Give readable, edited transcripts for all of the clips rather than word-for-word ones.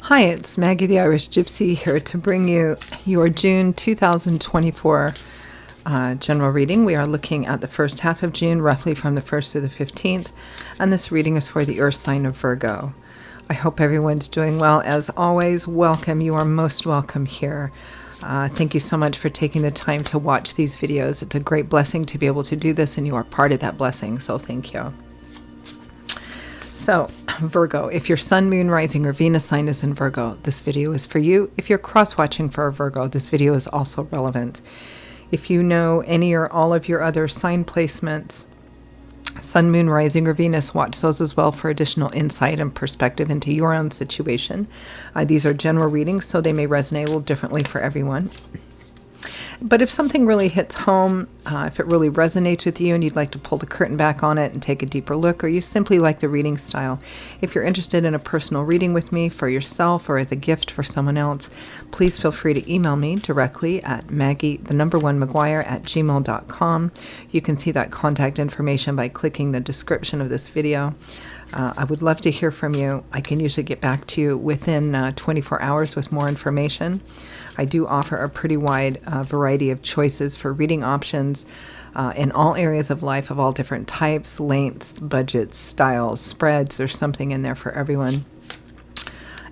Hi, it's Maggie the Irish Gypsy here to bring you your June 2024 general reading. We are looking at the first half of June, roughly from the 1st to the 15th, and this reading is for the earth sign of Virgo. I hope everyone's doing well. As always, welcome. You are most welcome here. Thank you so much for taking the time to watch these videos. It's a great blessing to be able to do this, and you are part of that blessing, so thank you. So, Virgo, if your sun, moon, rising, or Venus sign is in Virgo, this video is for you. If you're cross-watching for a Virgo, this video is also relevant. If you know any or all of your other sign placements, sun, moon, rising, or Venus, watch those as well for additional insight and perspective into your own situation. These are general readings, so they may resonate a little differently for everyone. But if something really hits home, if it really resonates with you and you'd like to pull the curtain back on it and take a deeper look, or you simply like the reading style, if you're interested in a personal reading with me for yourself or as a gift for someone else, please feel free to email me directly at maggie1maguire@gmail.com. You can see that contact information by clicking the description of this video. I would love to hear from you. I can usually get back to you within 24 hours with more information. I do offer a pretty wide variety of choices for reading options in all areas of life of all different types, lengths, budgets, styles, spreads. There's something in there for everyone.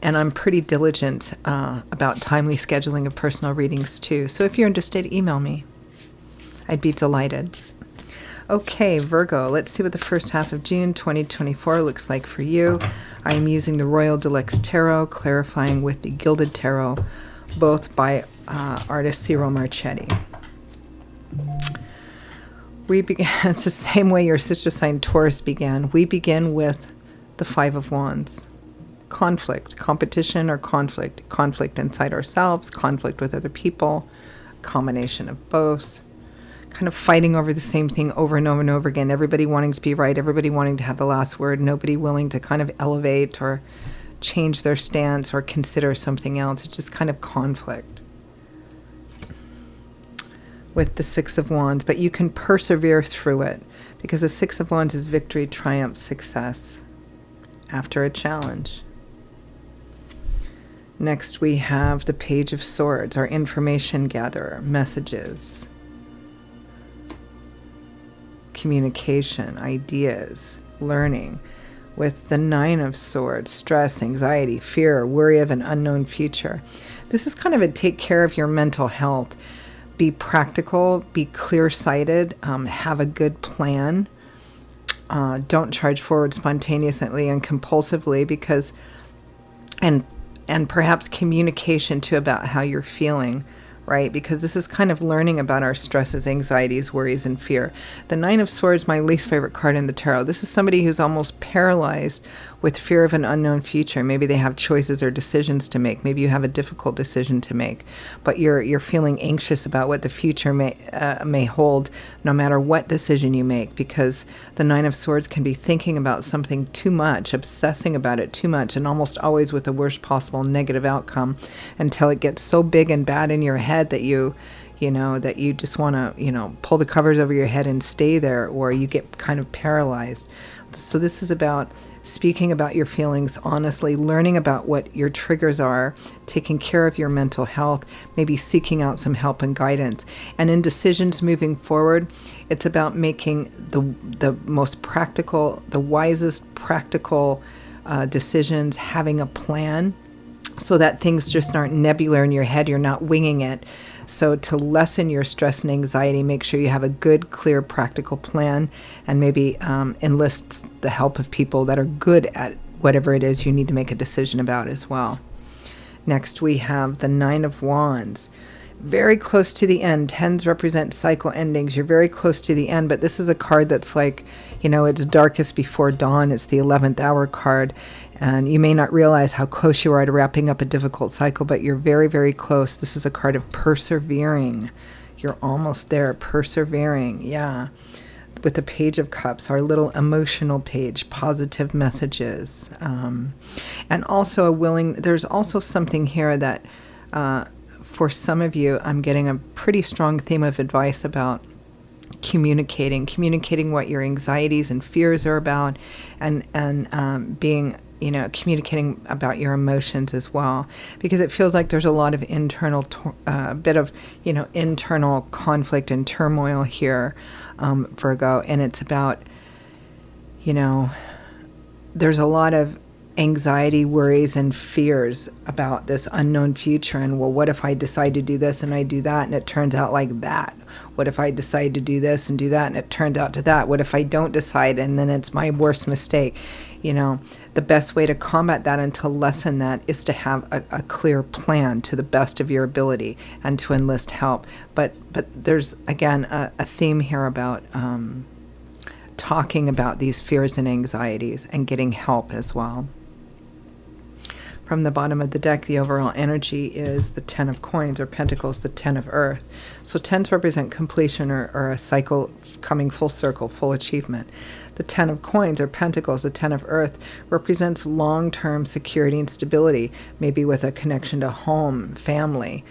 And I'm pretty diligent about timely scheduling of personal readings too. So if you're interested, email me. I'd be delighted. Okay, Virgo, let's see what the first half of June 2024 looks like for you. I am using the Royal Deluxe Tarot, clarifying with the Gilded Tarot, both by artist Ciro Marchetti. We began, it's the same way your sister sign Taurus began. We begin with the Five of Wands. Conflict, competition or conflict. Conflict inside ourselves, conflict with other people, combination of both. Kind of fighting over the same thing over and over and over again. Everybody wanting to be right, everybody wanting to have the last word, nobody willing to kind of elevate or change their stance or consider something else. It's just kind of conflict with the Six of Wands, but you can persevere through it because the Six of Wands is victory, triumph, success after a challenge. Next we have the Page of Swords, our information gatherer, messages, communication, ideas, learning. With the Nine of Swords, stress, anxiety, fear, worry of an unknown future. This is kind of a take care of your mental health. Be practical, be clear-sighted, have a good plan. Don't charge forward spontaneously and compulsively because, and perhaps communication too about how you're feeling, right? Because this is kind of learning about our stresses, anxieties, worries, and fear. The Nine of Swords, my least favorite card in the tarot. This is somebody who's almost paralyzed with fear of an unknown future. Maybe they have choices or decisions to make. Maybe you have a difficult decision to make, but you're feeling anxious about what the future may hold, no matter what decision you make, because the Nine of Swords can be thinking about something too much, obsessing about it too much, and almost always with the worst possible negative outcome until it gets so big and bad in your head that you just want to, pull the covers over your head and stay there, or you get kind of paralyzed. So this is about speaking about your feelings honestly, learning about what your triggers are, taking care of your mental health, maybe seeking out some help and guidance. And in decisions moving forward, it's about making the most practical, the wisest practical decisions, having a plan so that things just aren't nebular in your head, you're not winging it. So to lessen your stress and anxiety, make sure you have a good, clear, practical plan, and maybe enlist the help of people that are good at whatever it is you need to make a decision about as well. Next, we have the Nine of Wands. Very close to the end. Tens represent cycle endings. You're very close to the end, but this is a card that's like, it's darkest before dawn. It's the 11th hour card. And you may not realize how close you are to wrapping up a difficult cycle, but you're very, very close. This is a card of persevering. You're almost there, persevering, yeah. With the Page of Cups, our little emotional page, positive messages. And also there's also something here that for some of you, I'm getting a pretty strong theme of advice about communicating what your anxieties and fears are about, and being communicating about your emotions as well, because it feels like there's a lot of internal internal conflict and turmoil here, Virgo, and it's about, there's a lot of anxiety, worries, and fears about this unknown future. And, well, what if I decide to do this and I do that and it turns out like that? What if I decide to do this and do that and it turns out to that? What if I don't decide and then it's my worst mistake? The best way to combat that and to lessen that is to have a clear plan to the best of your ability and to enlist help. But there's, again, a theme here about talking about these fears and anxieties and getting help as well. From the bottom of the deck, the overall energy is the 10 of coins, or pentacles, the 10 of earth. So 10s represent completion or a cycle coming full circle, full achievement. The 10 of coins, or pentacles, the 10 of earth, represents long-term security and stability, maybe with a connection to home, family.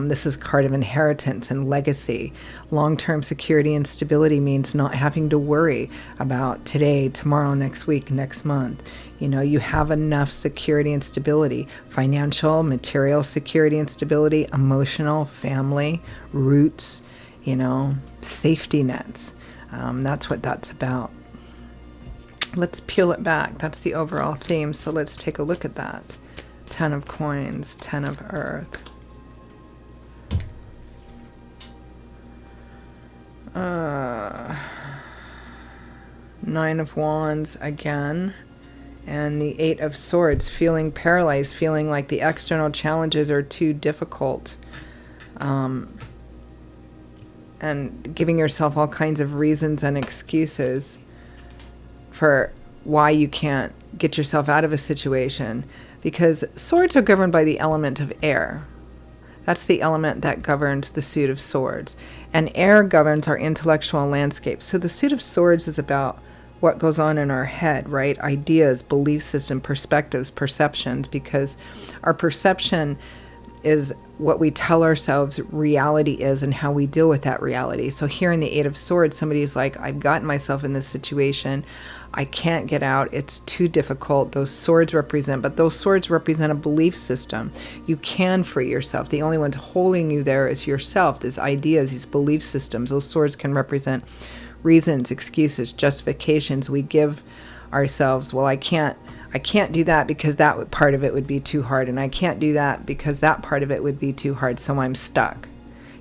This is a card of inheritance and legacy. Long-term security and stability means not having to worry about today, tomorrow, next week, next month. You have enough security and stability, financial, material security and stability, emotional, family, roots, safety nets. That's what that's about. Let's peel it back. That's the overall theme. So let's take a look at that. 10 of coins, 10 of earth. Nine of wands again. And the 8 of swords, feeling paralyzed, feeling like the external challenges are too difficult. And giving yourself all kinds of reasons and excuses for why you can't get yourself out of a situation. Because swords are governed by the element of air. That's the element that governs the suit of swords. And air governs our intellectual landscape. So the suit of swords is about what goes on in our head, right? Ideas, belief system, perspectives, perceptions, because our perception is what we tell ourselves reality is and how we deal with that reality. So here in the 8 of swords, somebody's like, I've gotten myself in this situation. I can't get out. It's too difficult. Those swords represent a belief system. You can free yourself. The only ones holding you there is yourself. These ideas, these belief systems, those swords can represent reasons, excuses, justifications we give ourselves. Well, I can't do that because that part of it would be too hard, and I can't do that because that part of it would be too hard, so I'm stuck.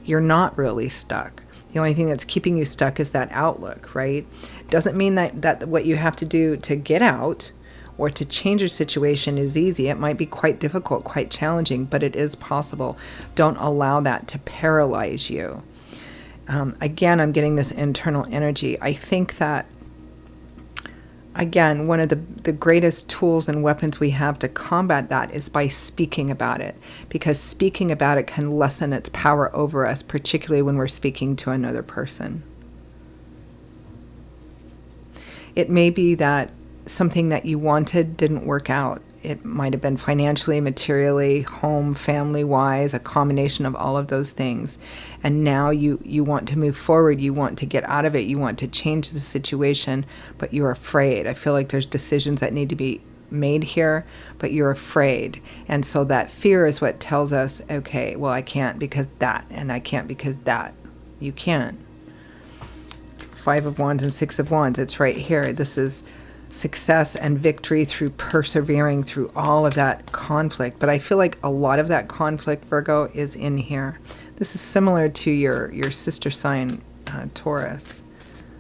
You're not really stuck. The only thing that's keeping you stuck is that outlook, right? Doesn't mean that what you have to do to get out or to change your situation is easy. It might be quite difficult, quite challenging, but it is possible. Don't allow that to paralyze you. Again, I'm getting this internal energy. I think that, again, one of the greatest tools and weapons we have to combat that is by speaking about it, because speaking about it can lessen its power over us, particularly when we're speaking to another person. It may be that something that you wanted didn't work out. It might have been financially, materially, home, family-wise, a combination of all of those things. And now you want to move forward. You want to get out of it. You want to change the situation, but you're afraid. I feel like there's decisions that need to be made here, but you're afraid. And so that fear is what tells us, okay, well, I can't because that, and I can't because that. You can. 5 of wands and 6 of wands. It's right here. This is success and victory through persevering through all of that conflict. But I feel like a lot of that conflict, Virgo, is in here. This is similar to your sister sign, Taurus.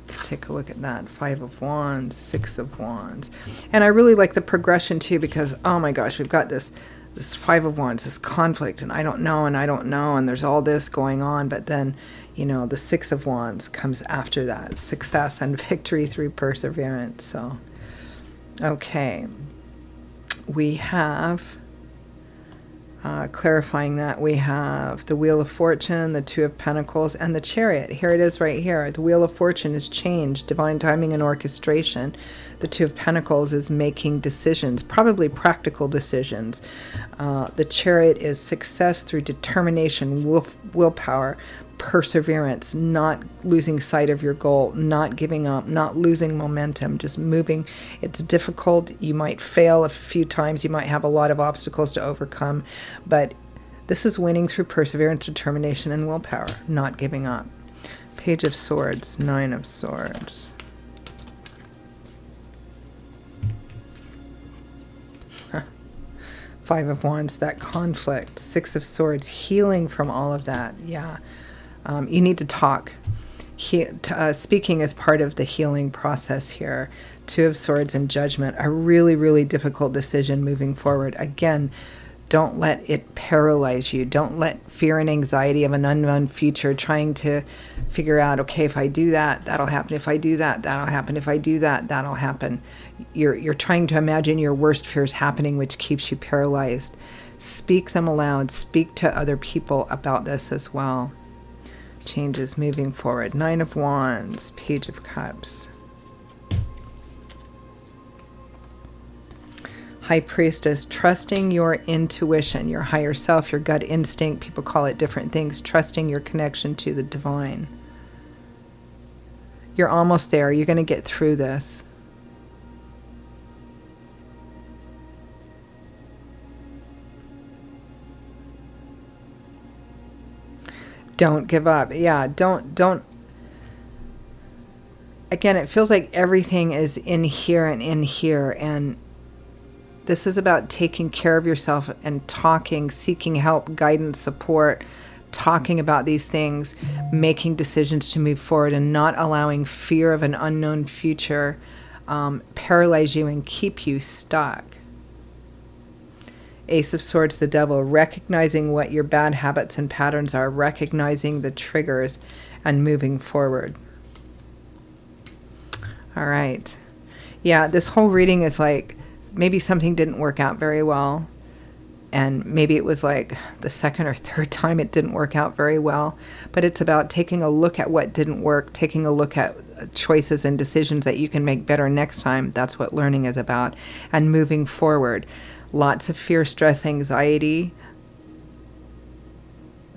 Let's take a look at that. 5 of wands, 6 of wands. And I really like the progression too, because, oh my gosh, we've got this 5 of wands, this conflict, and I don't know, and there's all this going on. But then, the 6 of wands comes after that. Success and victory through perseverance. So, okay. We have, clarifying that, we have the Wheel of Fortune, the 2 of Pentacles, and the Chariot. Here it is right here. The Wheel of Fortune is change, divine timing, and orchestration. The 2 of Pentacles is making decisions, probably practical decisions. The Chariot is success through determination, willpower, perseverance, not losing sight of your goal, not giving up, not losing momentum, just moving. It's difficult. You might fail a few times. You might have a lot of obstacles to overcome, but this is winning through perseverance, determination, and willpower, not giving up. Page of Swords, Nine of Swords. Five of Wands, that conflict. Six of Swords, healing from all of that. Yeah. You need to talk. Speaking is part of the healing process here. Two of Swords and Judgment, a really, really difficult decision moving forward. Again, don't let it paralyze you. Don't let fear and anxiety of an unknown future trying to figure out, okay, if I do that, that'll happen. If I do that, that'll happen. If I do that, that'll happen. You're trying to imagine your worst fears happening, which keeps you paralyzed. Speak them aloud. Speak to other people about this as well. Changes moving forward. Nine of Wands, Page of Cups. High Priestess, trusting your intuition, your higher self, your gut instinct. People call it different things. Trusting your connection to the divine. You're almost there. You're going to get through this. Don't give up. Yeah, don't. Again, it feels like everything is in here and in here, and this is about taking care of yourself and talking, seeking help, guidance, support, talking about these things, making decisions to move forward, and not allowing fear of an unknown future paralyze you and keep you stuck. Ace of Swords, the Devil, recognizing what your bad habits and patterns are, recognizing the triggers and moving forward. All right. Yeah, this whole reading is like maybe something didn't work out very well, and maybe it was like the second or third time it didn't work out very well, but it's about taking a look at what didn't work, taking a look at choices and decisions that you can make better next time. That's what learning is about, and moving forward. Lots of fear, stress, anxiety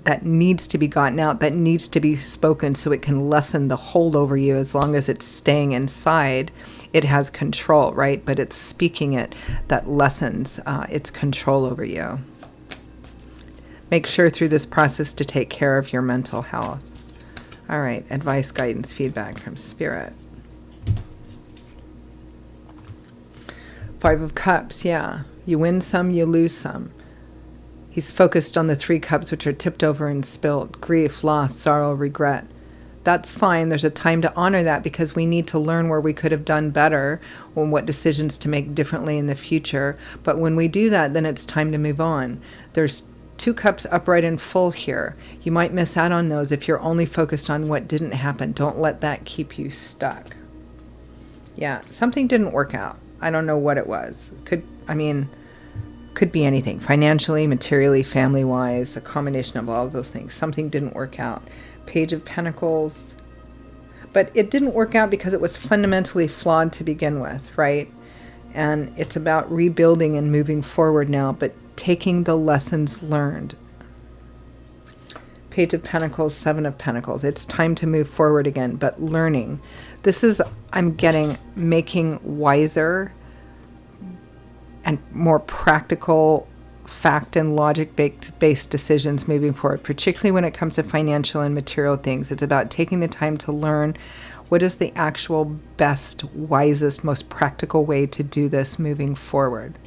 that needs to be gotten out, that needs to be spoken so it can lessen the hold over you. As long as it's staying inside, it has control, right? But it's speaking it that lessens its control over you. Make sure through this process to take care of your mental health. All right, advice, guidance, feedback from Spirit. Five of Cups, yeah. You win some, you lose some. He's focused on the three cups, which are tipped over and spilt. Grief, loss, sorrow, regret. That's fine. There's a time to honor that, because we need to learn where we could have done better, or what decisions to make differently in the future. But when we do that, then it's time to move on. There's two cups upright and full here. You might miss out on those if you're only focused on what didn't happen. Don't let that keep you stuck. Yeah, something didn't work out. I don't know what it was. Could be anything. Financially, materially, family-wise, a combination of all of those things. Something didn't work out. Page of Pentacles. But it didn't work out because it was fundamentally flawed to begin with, right? And it's about rebuilding and moving forward now, but taking the lessons learned. Page of Pentacles, Seven of Pentacles. It's time to move forward again, but learning. This is, I'm getting, making wiser and more practical, fact and logic-based decisions moving forward, particularly when it comes to financial and material things. It's about taking the time to learn what is the actual best, wisest, most practical way to do this moving forward.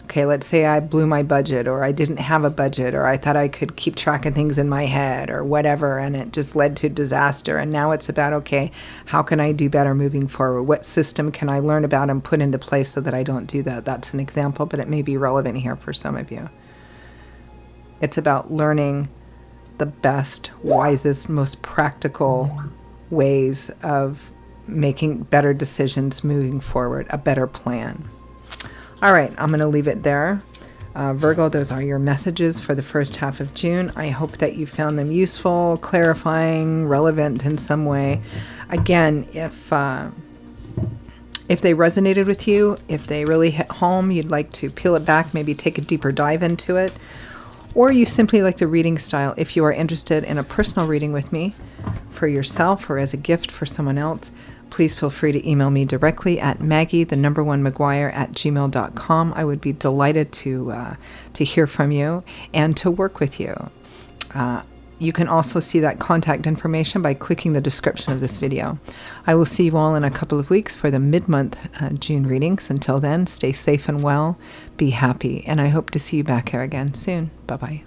Okay, let's say I blew my budget, or I didn't have a budget, or I thought I could keep track of things in my head, or whatever, and it just led to disaster. And now it's about, okay, how can I do better moving forward? What system can I learn about and put into place so that I don't do that? That's an example, but it may be relevant here for some of you. It's about learning the best, wisest, most practical ways of making better decisions moving forward, a better plan. All right, I'm going to leave it there. Virgo, those are your messages for the first half of June. I hope that you found them useful, clarifying, relevant in some way. Again, if they resonated with you, if they really hit home, you'd like to peel it back, maybe take a deeper dive into it, or you simply like the reading style, if you are interested in a personal reading with me for yourself or as a gift for someone else, please feel free to email me directly at maggie1maguire@gmail.com. I would be delighted to hear from you and to work with you. You can also see that contact information by clicking the description of this video. I will see you all in a couple of weeks for the mid-month June readings. Until then, stay safe and well, be happy, and I hope to see you back here again soon. Bye-bye.